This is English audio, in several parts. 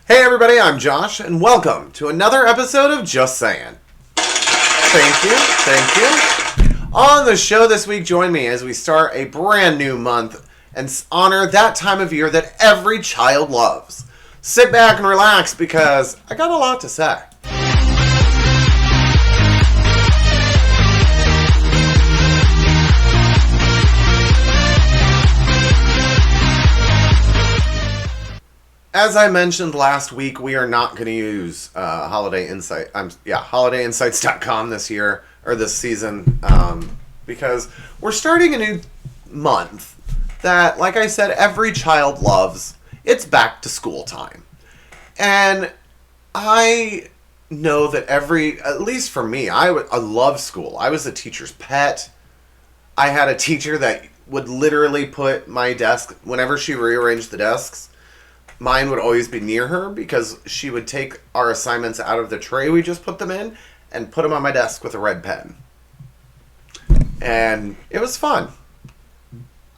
Hey everybody, I'm Josh, and welcome to another episode of Just Sayin. Thank you. On the show this week, join me as we start a brand new month and honor that time of year that every child loves. Sit back and relax because I got a lot to say. As I mentioned last week, we are not going to use holidayinsights.com this year, or this season, because we're starting a new month that, like I said, every child loves. It's back to school time. And I know that at least for me, I love school. I was a teacher's pet. I had a teacher that would literally put my desk, whenever she rearranged the desks, mine would always be near her because she would take our assignments out of the tray we just put them in and put them on my desk with a red pen. And it was fun.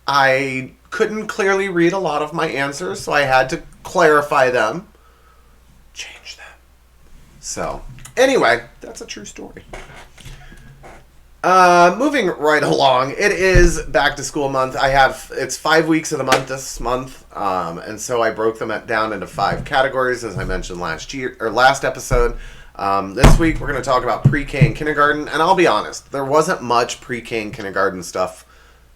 I couldn't clearly read a lot of my answers, so I had to clarify them, change them. So, anyway, that's a true story. Moving right along, it is back to school month. It's 5 weeks of the month this month, and so I broke them down into 5 categories, as I mentioned last episode. This week we're going to talk about pre-K and kindergarten, and I'll be honest, there wasn't much pre-K and kindergarten stuff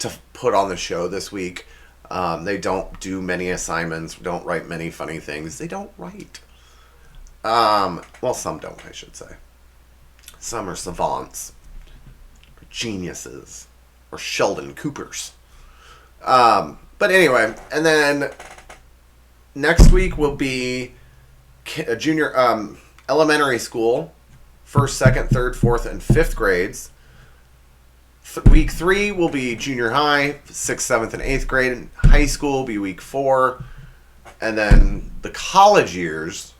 to put on the show this week. They don't do many assignments, don't write many funny things. They don't write. Well, some don't, I should say. Some are savants. Geniuses or Sheldon Coopers. But anyway, and then next week will be junior elementary school, 1st, 2nd, 3rd, 4th, and 5th grades. Week 3 will be junior high, 6th, 7th, and 8th grade. And high school will be week 4. And then the college years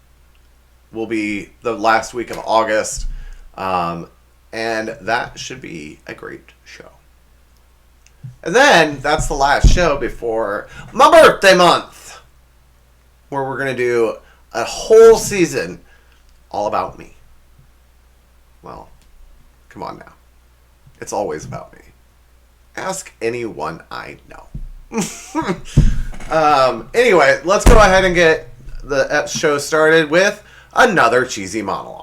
will be the last week of August. And that should be a great show. And then, that's the last show before my birthday month, where we're going to do a whole season all about me. Well, come on now. It's always about me. Ask anyone I know. Anyway, let's go ahead and get the show started with another cheesy monologue.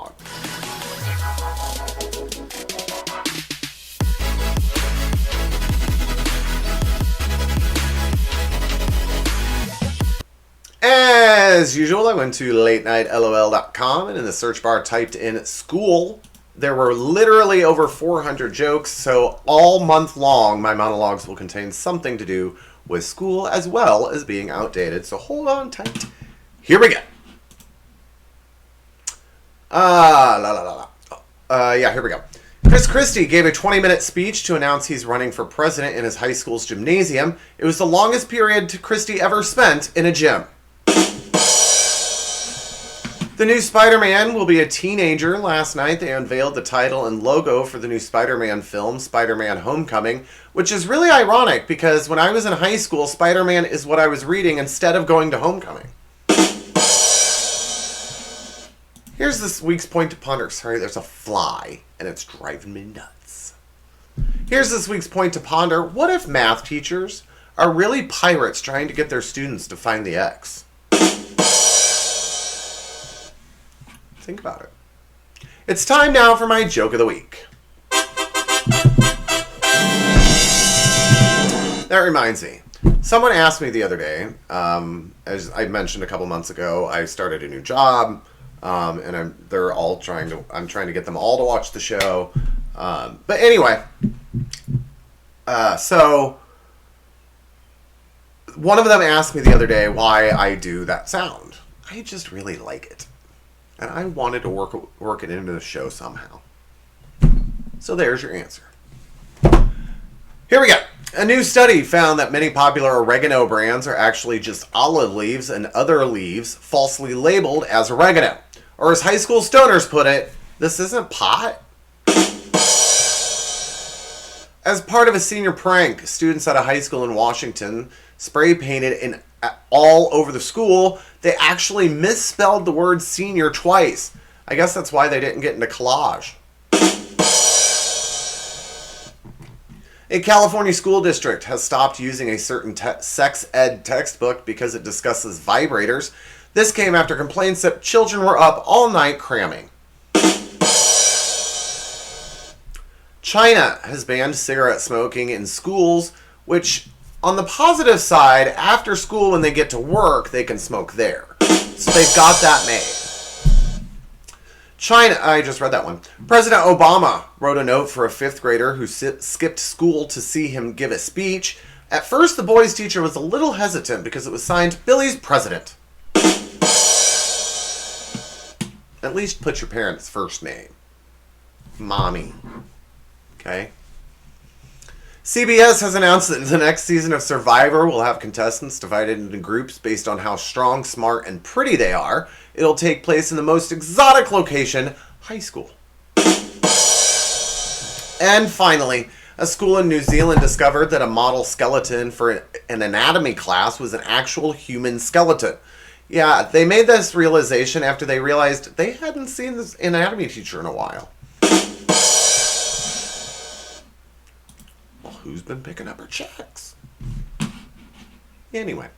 As usual, I went to latenightlol.com and in the search bar typed in school. There were literally over 400 jokes, so all month long my monologues will contain something to do with school as well as being outdated. So hold on tight. Here we go. Here we go. Chris Christie gave a 20-minute speech to announce he's running for president in his high school's gymnasium. It was the longest period Christie ever spent in a gym. The new Spider-Man will be a teenager. Last night they unveiled the title and logo for the new Spider-Man film, Spider-Man Homecoming, which is really ironic because when I was in high school, Spider-Man is what I was reading instead of going to Homecoming. Here's this week's point to ponder. Sorry, there's a fly, and it's driving me nuts. Here's this week's point to ponder. What if math teachers are really pirates trying to get their students to find the X? Think about it. It's time now for my joke of the week. That reminds me. Someone asked me the other day, as I mentioned a couple months ago, I started a new job, and I'm trying to get them all to watch the show. But anyway, so one of them asked me the other day why I do that sound. I just really like it. And I wanted to work it into the show somehow. So there's your answer. Here we go. A new study found that many popular oregano brands are actually just olive leaves and other leaves falsely labeled as oregano. Or as high school stoners put it, this isn't pot. As part of a senior prank, students at a high school in Washington spray painted all over the school They actually misspelled the word senior twice. I guess that's why they didn't get into collage. A California school district has stopped using a certain sex ed textbook because it discusses vibrators. This came after complaints that children were up all night cramming. China has banned cigarette smoking in schools, which, on the positive side, after school when they get to work, they can smoke there. So they've got that made. China, I just read that one. President Obama wrote a note for a 5th grader who skipped school to see him give a speech. At first, the boy's teacher was a little hesitant because it was signed Billy's President. At least put your parents' first name. Mommy. Okay. CBS has announced that the next season of Survivor will have contestants divided into groups based on how strong, smart, and pretty they are. It'll take place in the most exotic location, high school. And finally, a school in New Zealand discovered that a model skeleton for an anatomy class was an actual human skeleton. Yeah, they made this realization after they realized they hadn't seen this anatomy teacher in a while. Who's been picking up her checks? Anyway.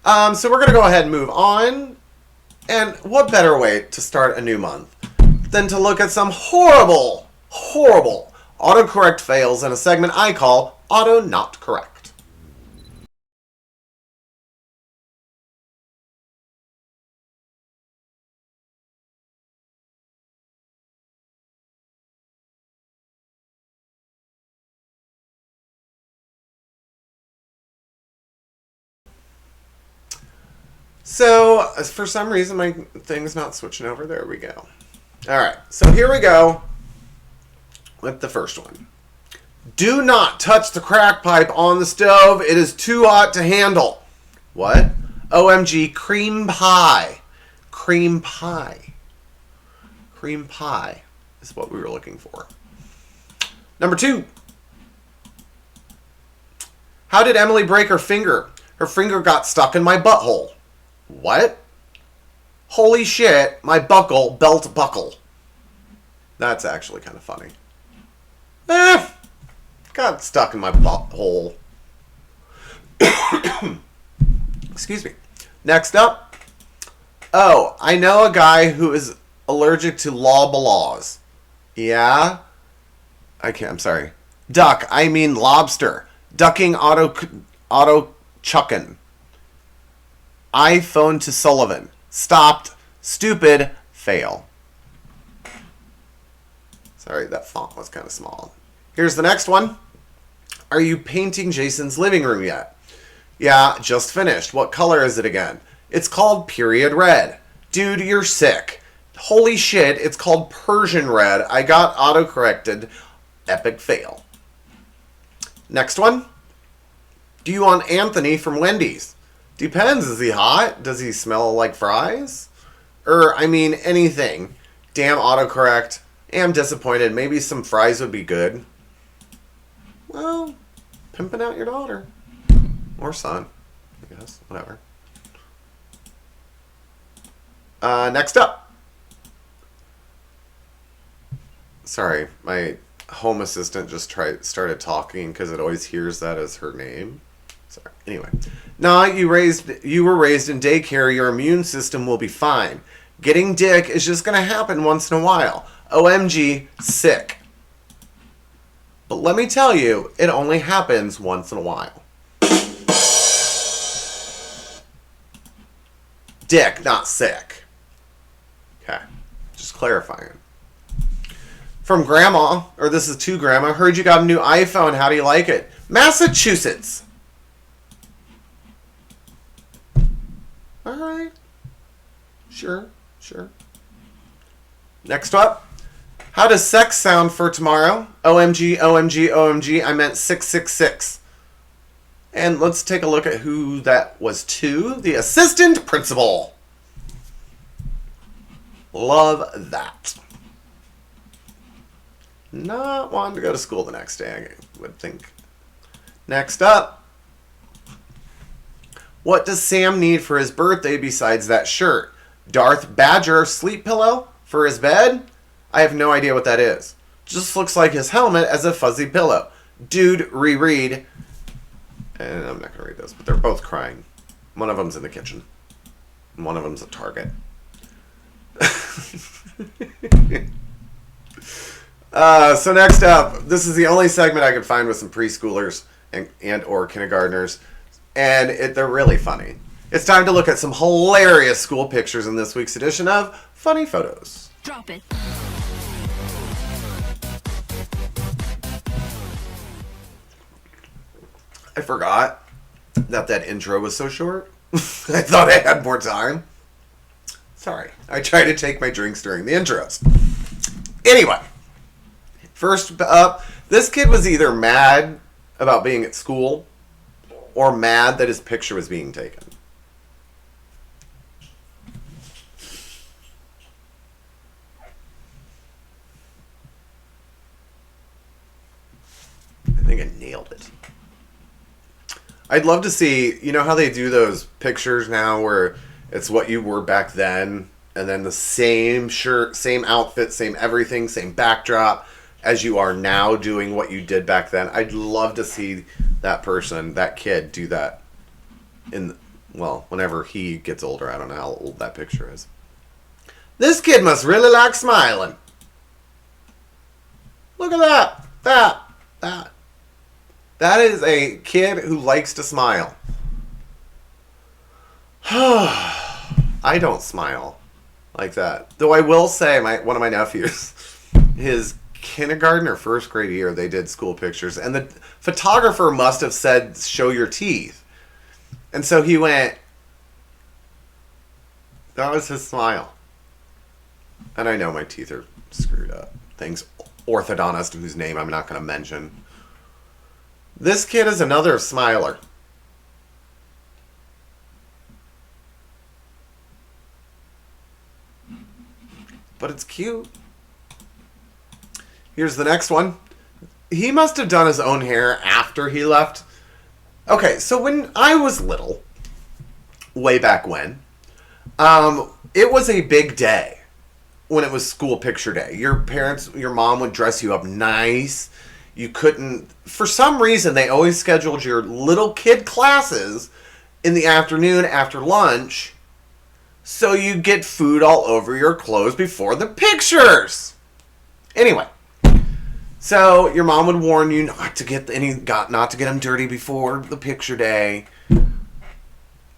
So we're going to go ahead and move on. And what better way to start a new month than to look at some horrible, horrible autocorrect fails in a segment I call Auto Not Correct. So, for some reason, my thing's not switching over. There we go. All right. So, here we go with the first one. Do not touch the crack pipe on the stove. It is too hot to handle. What? OMG, cream pie. Cream pie. Cream pie is what we were looking for. Number 2. How did Emily break her finger? Her finger got stuck in my butthole. What? Holy shit, my belt buckle. That's actually kind of funny. Got stuck in my butthole. Excuse me. Next up. Oh, I know a guy who is allergic to laws. Yeah? I'm sorry. Duck, I mean lobster. Ducking auto chucking. iPhone to Sullivan. Stopped. Stupid. Fail. Sorry, that font was kind of small. Here's the next one. Are you painting Jason's living room yet? Yeah, just finished. What color is it again? It's called period red. Dude, you're sick. Holy shit, it's called Persian red. I got autocorrected. Epic fail. Next one. Do you want Anthony from Wendy's? Depends. Is he hot? Does he smell like fries? Anything. Damn autocorrect. Am disappointed. Maybe some fries would be good. Well, pimping out your daughter. Or son. I guess. Whatever. Next up. Sorry, my home assistant just started talking because it always hears that as her name. Sorry. Anyway. Nah, you were raised in daycare. Your immune system will be fine. Getting dick is just going to happen once in a while. OMG, sick. But let me tell you, it only happens once in a while. Dick, not sick. Okay. Just clarifying. From Grandma, or this is to Grandma, heard you got a new iPhone. How do you like it? Massachusetts. Alright. Sure. Next up. How does sex sound for tomorrow? OMG, OMG, OMG. I meant 666. And let's take a look at who that was to. The assistant principal. Love that. Not wanting to go to school the next day, I would think. Next up. What does Sam need for his birthday besides that shirt? Darth Badger sleep pillow for his bed? I have no idea what that is. Just looks like his helmet as a fuzzy pillow. Dude, reread. And I'm not going to read those, but they're both crying. One of them's in the kitchen. And one of them's at Target. So next up, this is the only segment I could find with some preschoolers and or kindergartners. And they're really funny. It's time to look at some hilarious school pictures in this week's edition of Funny Photos. Drop it. I forgot that intro was so short. I thought I had more time. Sorry. I try to take my drinks during the intros. Anyway. First up, this kid was either mad about being at school or mad that his picture was being taken. I think I nailed it. I'd love to see, you know how they do those pictures now where it's what you were back then, and then the same shirt, same outfit, same everything, same backdrop as you are now doing what you did back then. I'd love to see that person, that kid, do that whenever he gets older. I don't know how old that picture is. This kid must really like smiling. Look at that. That is a kid who likes to smile. I don't smile like that. Though I will say, one of my nephews, his kindergarten or first grade year, they did school pictures. And the photographer must have said, show your teeth. And so he went, that was his smile. And I know my teeth are screwed up. Thanks, orthodontist, whose name I'm not going to mention. This kid is another smiler. But it's cute. Here's the next one. He must have done his own hair after he left. Okay, so when I was little, way back when, it was a big day when it was school picture day. Your mom would dress you up nice. You couldn't, for some reason, they always scheduled your little kid classes in the afternoon after lunch, so you get food all over your clothes before the pictures. Anyway, so your mom would warn you not to get them dirty before the picture day,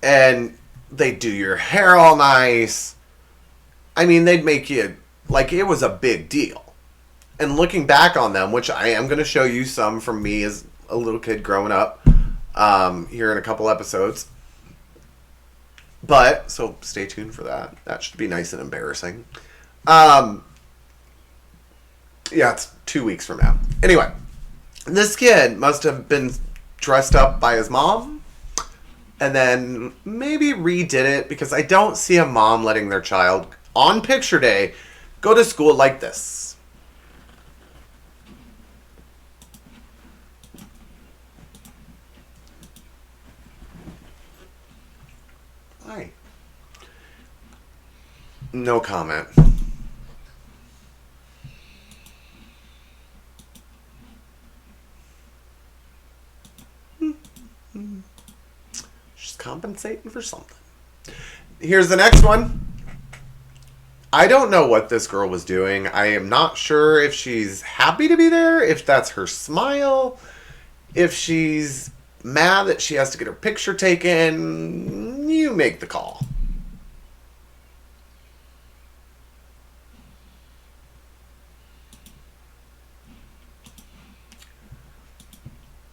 and they'd do your hair all nice. I mean, they'd make you like it was a big deal. And looking back on them, which I am going to show you some from me as a little kid growing up here in a couple episodes. But, so stay tuned for that. That should be nice and embarrassing. Yeah, it's 2 weeks from now. Anyway, this kid must have been dressed up by his mom and then maybe redid it, because I don't see a mom letting their child on picture day go to school like this. Hi. No comment. She's compensating for something. Here's the next one. I don't know what this girl was doing. I am not sure if she's happy to be there, if that's her smile, if she's mad that she has to get her picture taken. You make the call.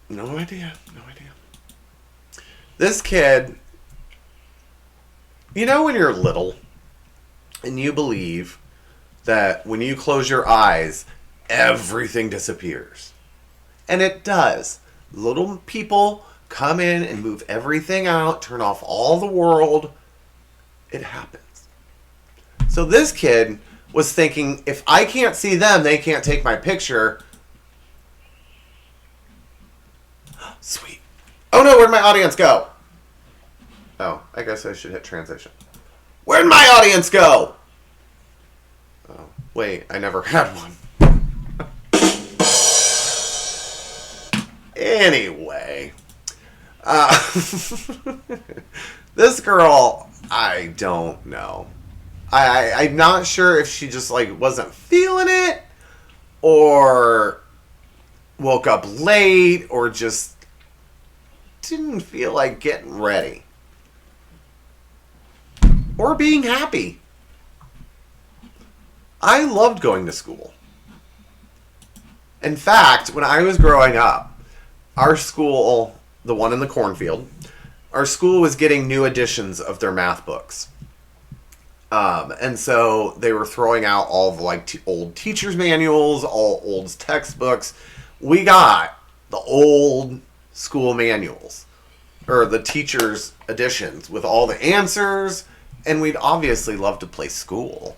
No idea. This kid, you know when you're little and you believe that when you close your eyes, everything disappears. And it does. Little people come in and move everything out, turn off all the world. It happens. So this kid was thinking, if I can't see them, they can't take my picture. Sweet. Oh no, where'd my audience go? Oh, I guess I should hit transition. Where'd my audience go? Oh, wait, I never had one. Anyway. This girl, I don't know. I'm not sure if she just, like, wasn't feeling it, or woke up late, or just didn't feel like getting ready. Or being happy. I loved going to school. In fact, when I was growing up, our school, the one in the cornfield, our school was getting new editions of their math books. And so they were throwing out all of like old teacher's manuals, all old textbooks. We got the old school manuals, or the teacher's editions with all the answers, and we'd obviously love to play school.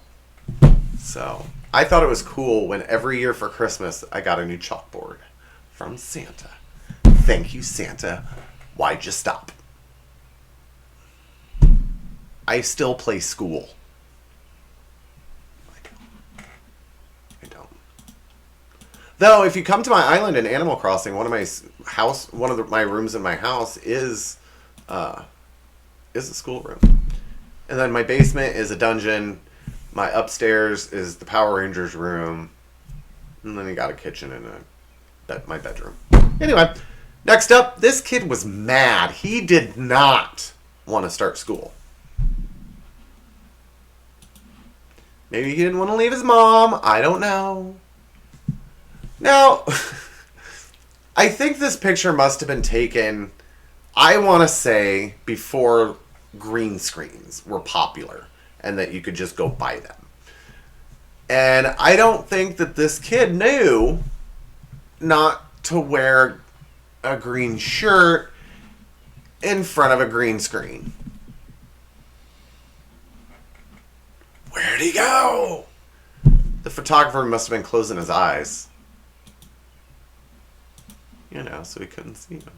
So I thought it was cool when every year for Christmas I got a new chalkboard from Santa. Thank you, Santa. Why'd you stop? I still play school. I don't. Though, if you come to my island in Animal Crossing, one of my rooms in my house is a schoolroom, and then my basement is a dungeon. My upstairs is the Power Rangers room, and then you got a kitchen and my bedroom. Anyway, next up, this kid was mad. He did not want to start school. Maybe he didn't want to leave his mom. I don't know. Now, I think this picture must have been taken, I want to say, before green screens were popular and that you could just go buy them. And I don't think that this kid knew not to wear a green shirt in front of a green screen. Where'd he go? The photographer must have been closing his eyes. You know, so he couldn't see him.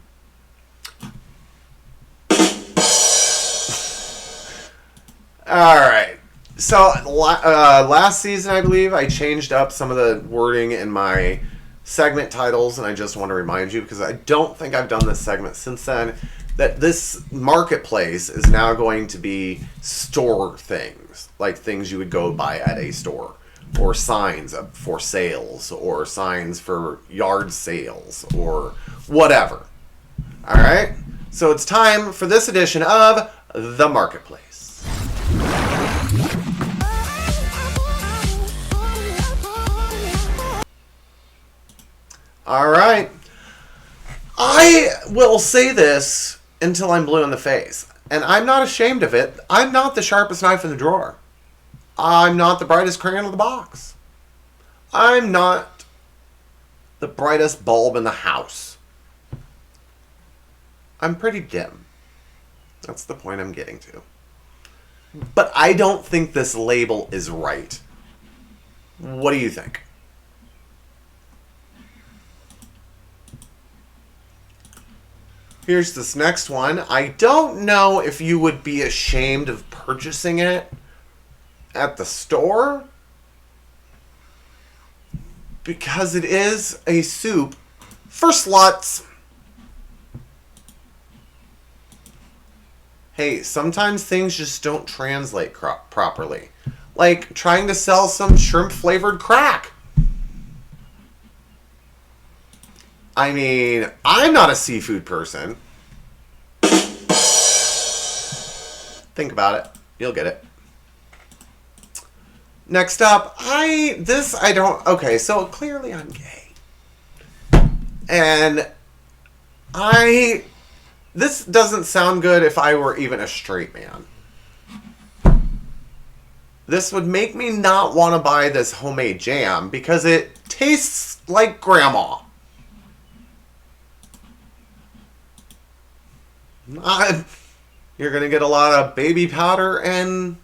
Alright. So, last season, I believe, I changed up some of the wording in my segment titles, and I just want to remind you, because I don't think I've done this segment since then, that this marketplace is now going to be store things, like things you would go buy at a store, or signs for sales, or signs for yard sales, or whatever. Alright? So it's time for this edition of The Marketplace. Alright. I will say this until I'm blue in the face. And I'm not ashamed of it. I'm not the sharpest knife in the drawer. I'm not the brightest crayon in the box. I'm not the brightest bulb in the house. I'm pretty dim. That's the point I'm getting to. But I don't think this label is right. What do you think? Here's this next one. I don't know if you would be ashamed of purchasing it at the store, because it is a soup for sluts. Hey, sometimes things just don't translate properly. Like trying to sell some shrimp-flavored crack. I mean, I'm not a seafood person. Think about it. You'll get it. Next up, okay, so clearly I'm gay. And this doesn't sound good if I were even a straight man. This would make me not want to buy this homemade jam because it tastes like grandma. You're going to get a lot of baby powder and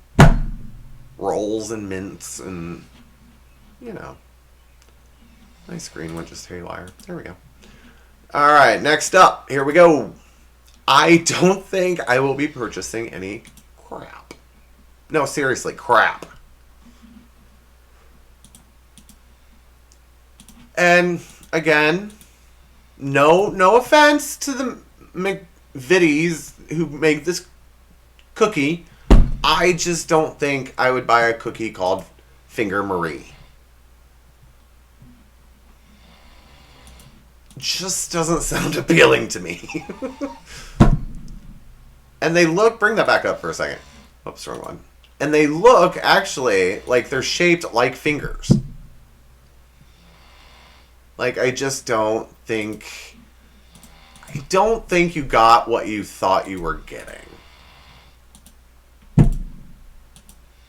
rolls and mints and, you know. My screen went just haywire. There we go. Alright, next up. Here we go. I don't think I will be purchasing any crap. No, seriously, crap. And again, no offense to the McVitties who make this cookie. I just don't think I would buy a cookie called Finger Marie. Just doesn't sound appealing to me. And they look, bring that back up for a second. Oops, wrong one. And they look actually like they're shaped like fingers. Like, I don't think you got what you thought you were getting.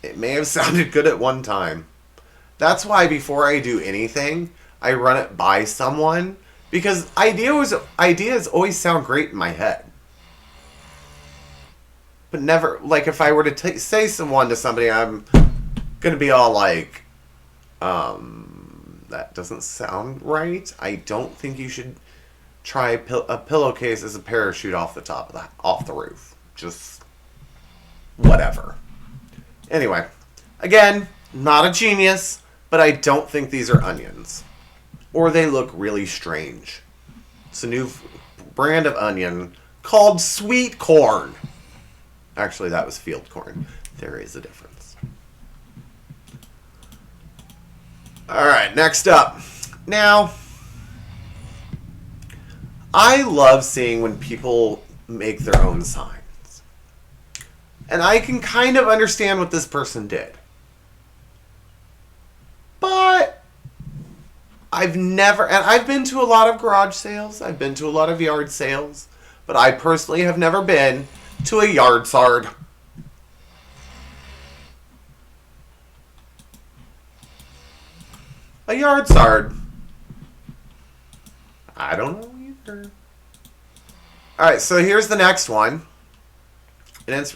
It may have sounded good at one time. That's why before I do anything, I run it by someone, because ideas always sound great in my head. But never, like, if I were to say someone to somebody, I'm going to be all like, that doesn't sound right. I don't think you should try a pillowcase as a parachute off the roof. Just whatever. Anyway, again, not a genius, but I don't think these are onions. Or they look really strange. It's a new brand of onion called sweet corn. Actually, that was field corn. There is a difference. Alright, next up. Now, I love seeing when people make their own signs. And I can kind of understand what this person did. But I've been to a lot of garage sales, I've been to a lot of yard sales, but I personally have never been to a yard sard. A yard sard. I don't know either. Alright, so here's the next one. And it's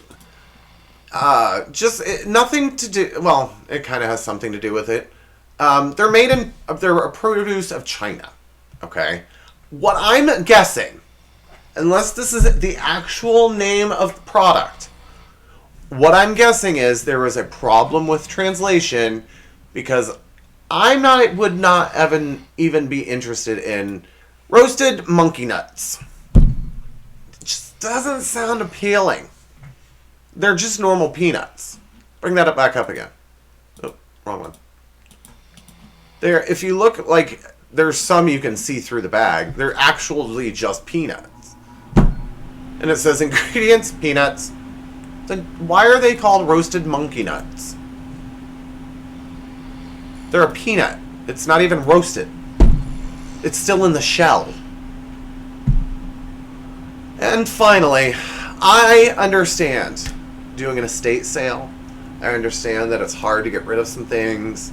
nothing to do... Well, it kind of has something to do with it. They're a produce of China. Okay? What I'm guessing, unless this is the actual name of the product, what I'm guessing is there was a problem with translation, because would not even be interested in roasted monkey nuts. It just doesn't sound appealing. They're just normal peanuts. Bring that back up again. Oh, wrong one. If you look, like, there's some you can see through the bag. They're actually just peanuts. And it says ingredients, peanuts. Then why are they called roasted monkey nuts? They're a peanut. It's not even roasted. It's still in the shell. And finally, I understand doing an estate sale. I understand that it's hard to get rid of some things.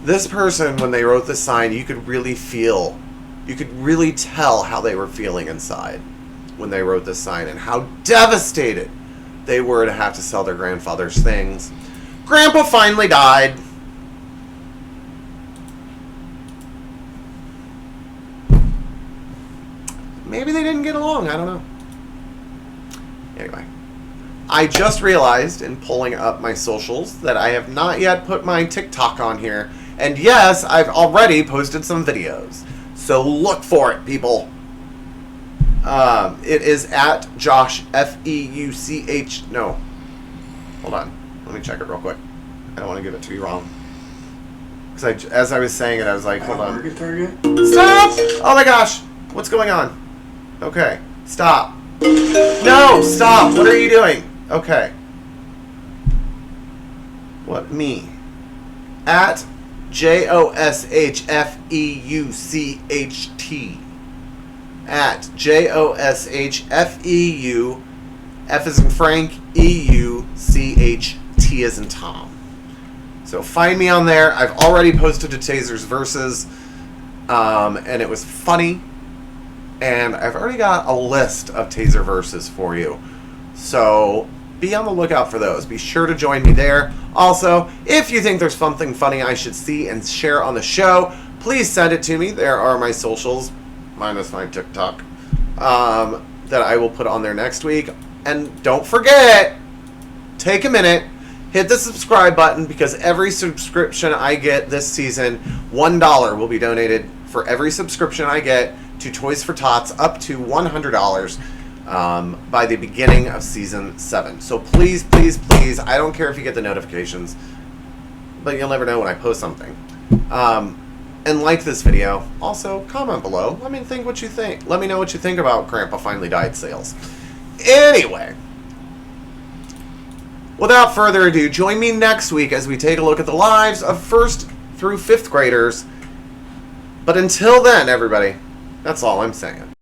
This person, when they wrote this sign, you could really tell how they were feeling inside when they wrote this sign, and how devastated they were to have to sell their grandfather's things. Grandpa finally died. Maybe they didn't get along, I don't know. Anyway, I just realized in pulling up my socials that I have not yet put my TikTok on here. And yes, I've already posted some videos. So look for it, people. It is at Josh, F-E-U-C-H. No. Hold on. Let me check it real quick. I don't want to give it to you wrong. Because as I was saying it, I was like, hold on. Stop! Oh my gosh! What's going on? Okay. Stop. No! Stop! What are you doing? Okay. What? Me. At Joshfeucht. At Joshfeu, F as in Frank, E-U-C-H-T as in Tom. So find me on there. I've already posted to Taser's Verses, and it was funny. And I've already got a list of Taser Verses for you. So be on the lookout for those. Be sure to join me there. Also, if you think there's something funny I should see and share on the show, please send it to me. There are my socials, minus my TikTok. that I will put on there next week. And don't forget, take a minute, hit the subscribe button, because every subscription I get this season, $1 will be donated for every subscription I get to Toys for Tots, up to $100 by the beginning of Season 7. So please, please, please, I don't care if you get the notifications, but you'll never know when I post something. And like this video. Also, comment below. Let me think what you think. Let me know what you think about Grandpa Finally Died sales. Anyway, without further ado, join me next week as we take a look at the lives of 1st through 5th graders. But until then, everybody, that's all I'm saying.